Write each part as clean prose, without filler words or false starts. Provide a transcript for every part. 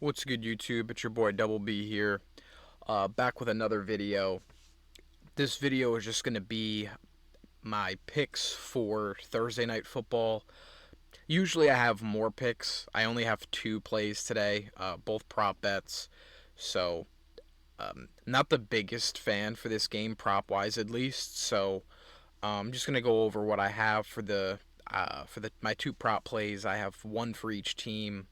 What's good, YouTube? It's your boy Double B here, back with another video. This video is just going to be my picks for Thursday Night Football. Usually I have more picks. I only have two plays today, both prop bets. So, not the biggest fan for this game, prop-wise at least. So, I'm just going to go over what I have for my two prop plays. I have one for each team.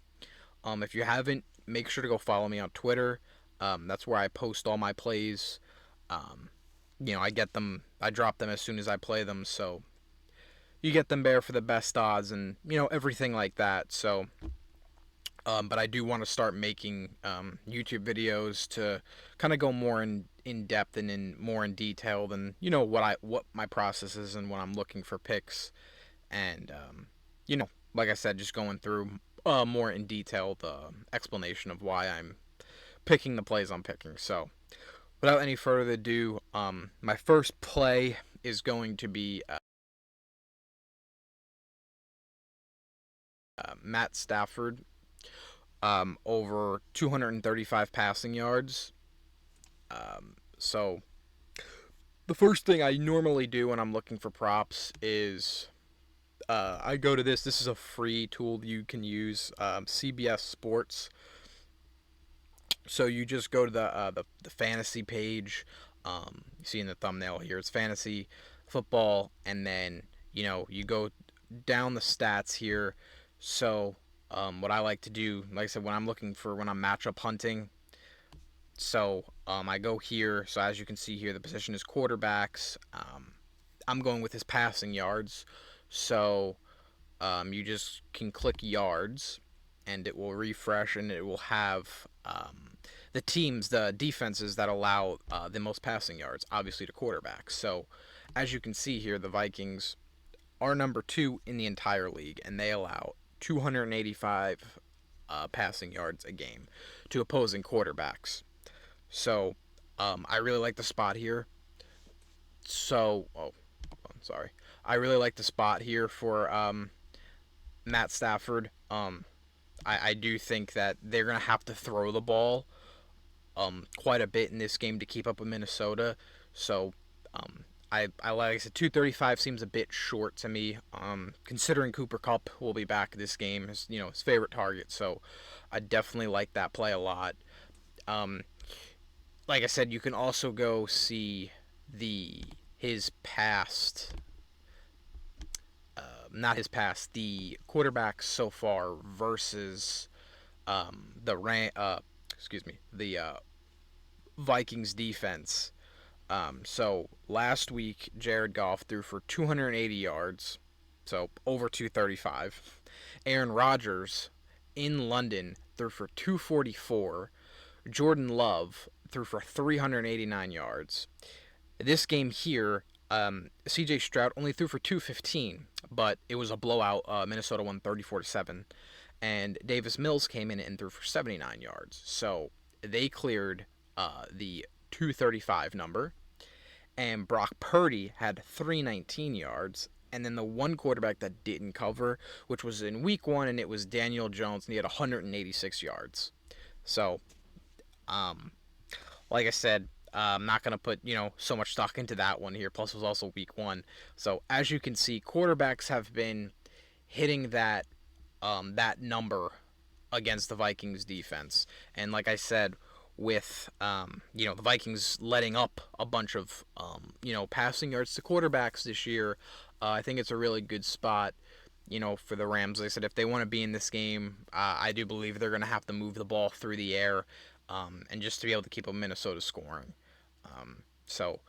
If you haven't, make sure to go follow me on Twitter. That's where I post all my plays. Um, I drop them as soon as I play them, so you get them there for the best odds and everything like that. So, but I do want to start making YouTube videos to kind of go more in depth and more in detail than what my process is and when I'm looking for picks, and like I said, just going through more in detail the explanation of why I'm picking the plays I'm picking. So, without any further ado, my first play is going to be Matt Stafford over 235 passing yards. So, the first thing I normally do when I'm looking for props is I go to this. This is a free tool you can use, CBS Sports. So you just go to the fantasy page. You see in the thumbnail here, it's fantasy football, and then you go down the stats here. So what I like to do, like I said, when I'm matchup hunting, so I go here. So as you can see here, the position is quarterbacks. I'm going with his passing yards. So you just can click yards, and it will refresh, and it will have the defenses that allow the most passing yards, obviously to quarterbacks. So, as you can see here, the Vikings are number 2 in the entire league, and they allow 285 passing yards a game to opposing quarterbacks. So, I really like the spot here. Sorry. I really like the spot here for Matt Stafford. I do think that they're going to have to throw the ball quite a bit in this game to keep up with Minnesota. So I like I said, 235 seems a bit short to me. Considering Cooper Kupp will be back this game, his favorite target. So I definitely like that play a lot. Like I said, you can also go see his past. Not his past, the quarterbacks so far versus the Vikings defense. So last week, Jared Goff threw for 280 yards, so over 235. Aaron Rodgers in London threw for 244. Jordan Love threw for 389 yards. This game here, C.J. Stroud only threw for 215, but it was a blowout. Minnesota won 34-7, and Davis Mills came in and threw for 79 yards. So they cleared the 235 number, and Brock Purdy had 319 yards. And then the one quarterback that didn't cover, which was in week 1, and it was Daniel Jones, and he had 186 yards. So, like I said, I'm not going to put, so much stock into that one here. Plus, it was also week 1. So, as you can see, quarterbacks have been hitting that number against the Vikings defense. And like I said, with, the Vikings letting up a bunch of, passing yards to quarterbacks this year, I think it's a really good spot, for the Rams. Like I said, if they want to be in this game, I do believe they're going to have to move the ball through the air. And just to be able to keep a Minnesota scoring. So,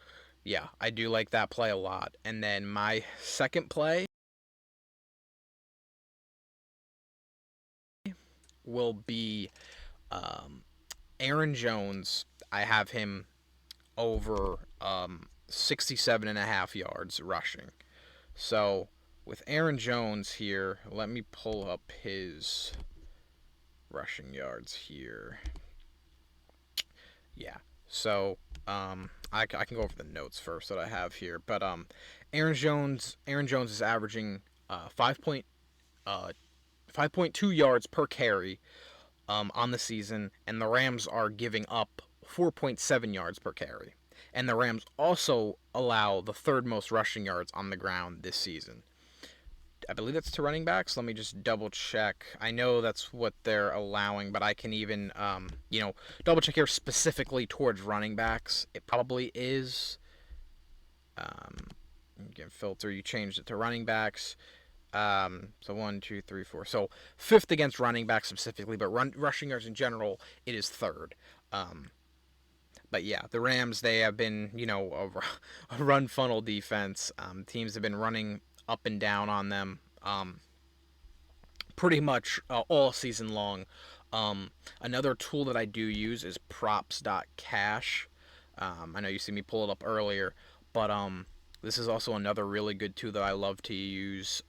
yeah, I do like that play a lot. And then my second play will be Aaron Jones. I have him over 67.5 yards rushing. So, with Aaron Jones here, let me pull up his rushing yards here. Yeah. So I can go over the notes first that I have here, but Aaron Jones is averaging 5.2 yards per carry, on the season, and the Rams are giving up 4.7 yards per carry. And the Rams also allow the third most rushing yards on the ground this season. I believe that's to running backs. Let me just double check. I know that's what they're allowing, but I can even, double check here specifically towards running backs. It probably is. You can filter. You changed it to running backs. So 1, 2, 3, 4. So fifth against running backs specifically, but rushing yards in general, it is third. But yeah, the Rams, they have been, a run funnel defense. Teams have been running up and down on them pretty much all season long. Another tool that I do use is props.cash. I know you see me pull it up earlier, but this is also another really good tool that I love to use.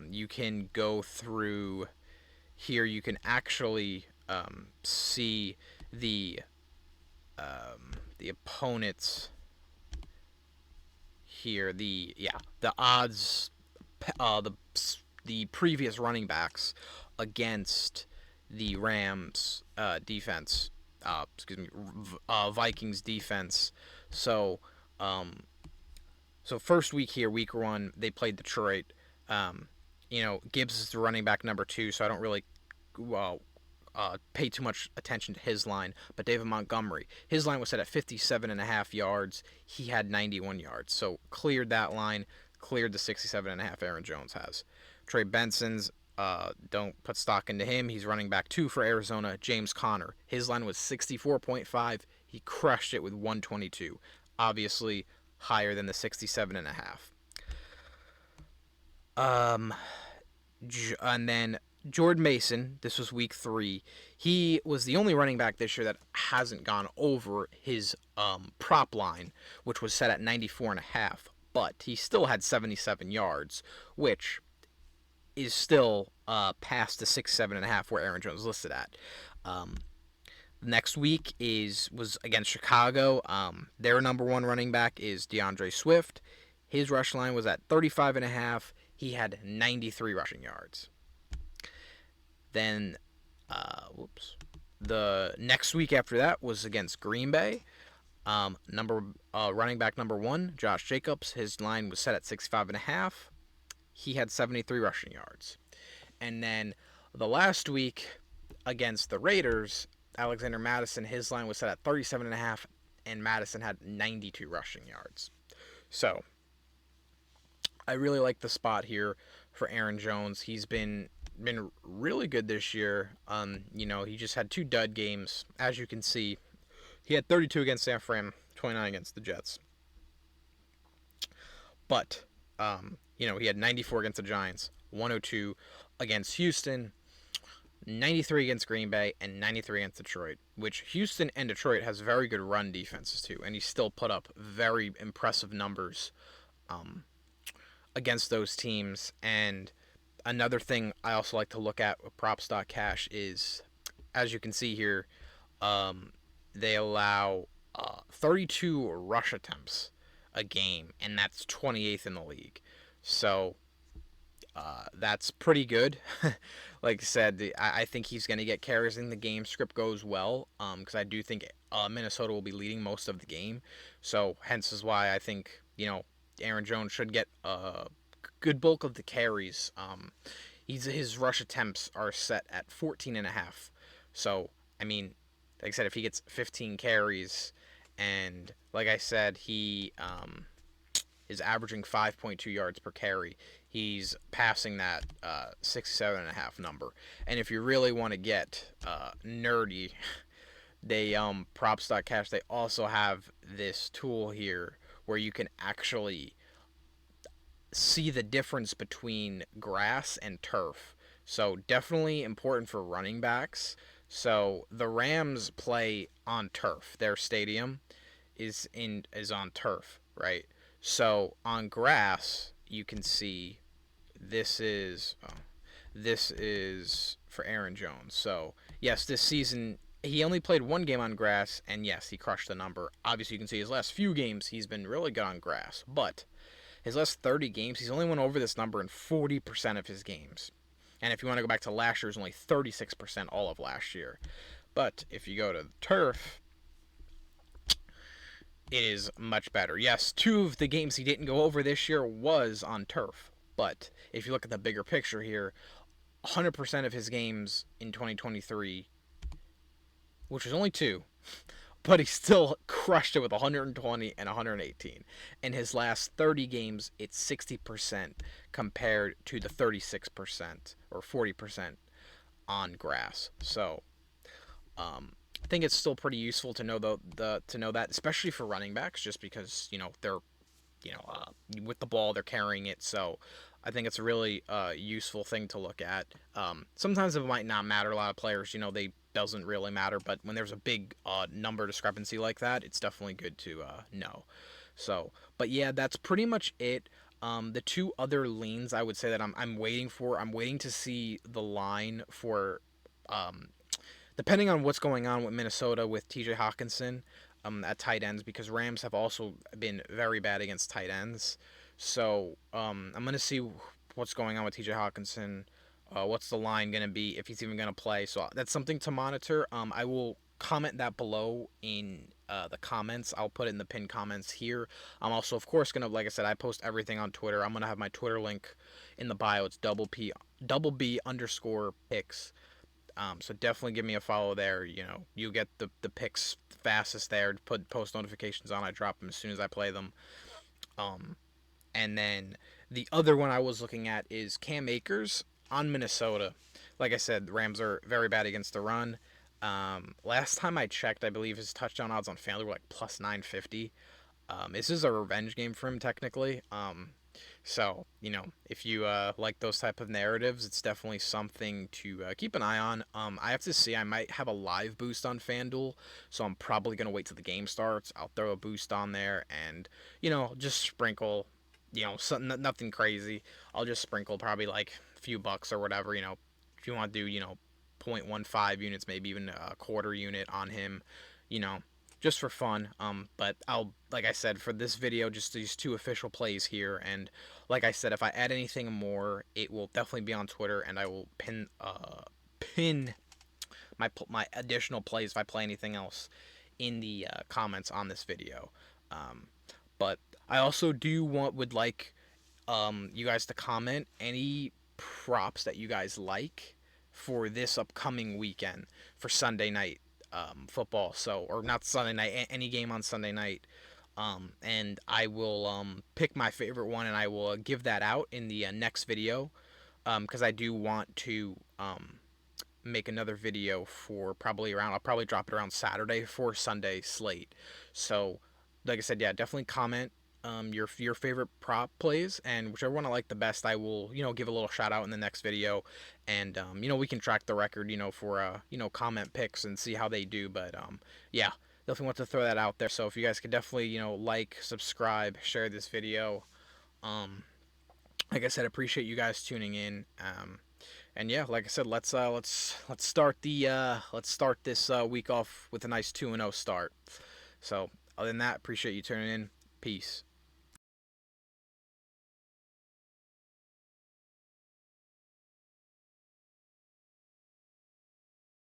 You can go through here. You can actually see the opponents here. The odds, the previous running backs against the Rams defense. Vikings defense. So first week here, week 1, they played Detroit. Gibbs is the running back number 2, so I don't really pay too much attention to his line. But David Montgomery, his line was set at 57.5 yards. He had 91 yards, so cleared that line, cleared the 67.5 Aaron Jones has. Trey Benson's, don't put stock into him. He's running back 2 for Arizona. James Conner, his line was 64.5. He crushed it with 122. Obviously higher than the 67.5. And then Jordan Mason, this was week 3. He was the only running back this year that hasn't gone over his prop line, which was set at 94.5. But he still had 77 yards, which is still past the 67.5 where Aaron Jones listed at. Next week was against Chicago. Their number 1 running back is DeAndre Swift. His rush line was at 35.5. He had 93 rushing yards. Then, the next week after that was against Green Bay. Running back number 1, Josh Jacobs. His line was set at 65.5. He had 73 rushing yards. And then the last week against the Raiders, Alexander Madison, his line was set at 37.5, and Madison had 92 rushing yards. So I really like the spot here for Aaron Jones. He's been really good this year. He just had 2 dud games. As you can see, he had 32 against San Fran, 29 against the Jets. But he had 94 against the Giants, 102 against Houston, 93 against Green Bay, and 93 against Detroit, which Houston and Detroit has very good run defenses too, and he still put up very impressive numbers against those teams. And another thing I also like to look at with props.cash is, as you can see here, they allow 32 rush attempts a game, and that's 28th in the league. So that's pretty good. Like I said, I think he's going to get carries in the game. Script goes well, because I do think Minnesota will be leading most of the game. So hence is why I think Aaron Jones should get a good bulk of the carries. His rush attempts are set at 14.5. So like I said, if he gets 15 carries, and like I said, he is averaging 5.2 yards per carry. He's passing that 67.5 number. And if you really want to get nerdy, they props.cash, they also have this tool here where you can actually see the difference between grass and turf. So definitely important for running backs. So the Rams play on turf. Their stadium is on turf, right? So on grass, you can see this is for Aaron Jones. So yes, this season he only played 1 game on grass, and yes, he crushed the number. Obviously, you can see his last few games he's been really good on grass, but his last 30 games he's only went over this number in 40% of his games. And if you want to go back to last year, it was only 36% all of last year. But if you go to turf, it is much better. Yes, 2 of the games he didn't go over this year was on turf. But if you look at the bigger picture here, 100% of his games in 2023, which was only 2, but he still crushed it with 120 and 118. In his last 30 games, it's 60% compared to the 36% or 40% on grass. So, I think it's still pretty useful to know to know that, especially for running backs, just because they're with the ball they're carrying it. So I think it's a really useful thing to look at. Sometimes it might not matter. A lot of players, they doesn't really matter, but when there's a big number discrepancy like that, it's definitely good to know. So, but yeah, that's pretty much it. The 2 other leans I would say that I'm waiting for. I'm waiting to see the line for depending on what's going on with Minnesota with TJ Hawkinson at tight ends, because Rams have also been very bad against tight ends. So I'm going to see what's going on with TJ Hawkinson. What's the line going to be, if he's even going to play? So that's something to monitor. I will comment that below in the comments. I'll put it in the pinned comments here. I'm also, of course, going to, like I said, I post everything on Twitter. I'm going to have my Twitter link in the bio. It's double B_picks. So definitely give me a follow there. You get the picks fastest there. Put post notifications on. I drop them as soon as I play them. And then the other one I was looking at is Cam Akers on Minnesota. Like I said, the Rams are very bad against the run. Last time I checked, I believe his touchdown odds on FanDuel were like plus 950. This is a revenge game for him technically. So, if you like those type of narratives, it's definitely something to keep an eye on. I have to see, I might have a live boost on FanDuel, so I'm probably going to wait till the game starts. I'll throw a boost on there and, just sprinkle, nothing crazy. I'll just sprinkle probably like a few bucks or whatever, if you want to do, 0.15 units, maybe even a quarter unit on him, you know, just for fun. But like I said, for this video, just these 2 official plays here. And like I said, if I add anything more, it will definitely be on Twitter, and I will pin my additional plays if I play anything else in the comments on this video. But I also would like you guys to comment any props that you guys like for this upcoming weekend for Sunday night football. So, or not Sunday night, any game on Sunday night. And I will pick my favorite one, and I will give that out in the next video, because I do want to make another video for I'll probably drop it around Saturday for Sunday slate. So, like I said, yeah, definitely comment your favorite prop plays, and whichever one I like the best, I will give a little shout out in the next video, and we can track the record for comment picks and see how they do. But yeah, definitely want to throw that out there. So if you guys could definitely like, subscribe, share this video. Like I said, appreciate you guys tuning in. And yeah, like I said, let's start this week off with a nice 2-0 start. So other than that, appreciate you tuning in. Peace.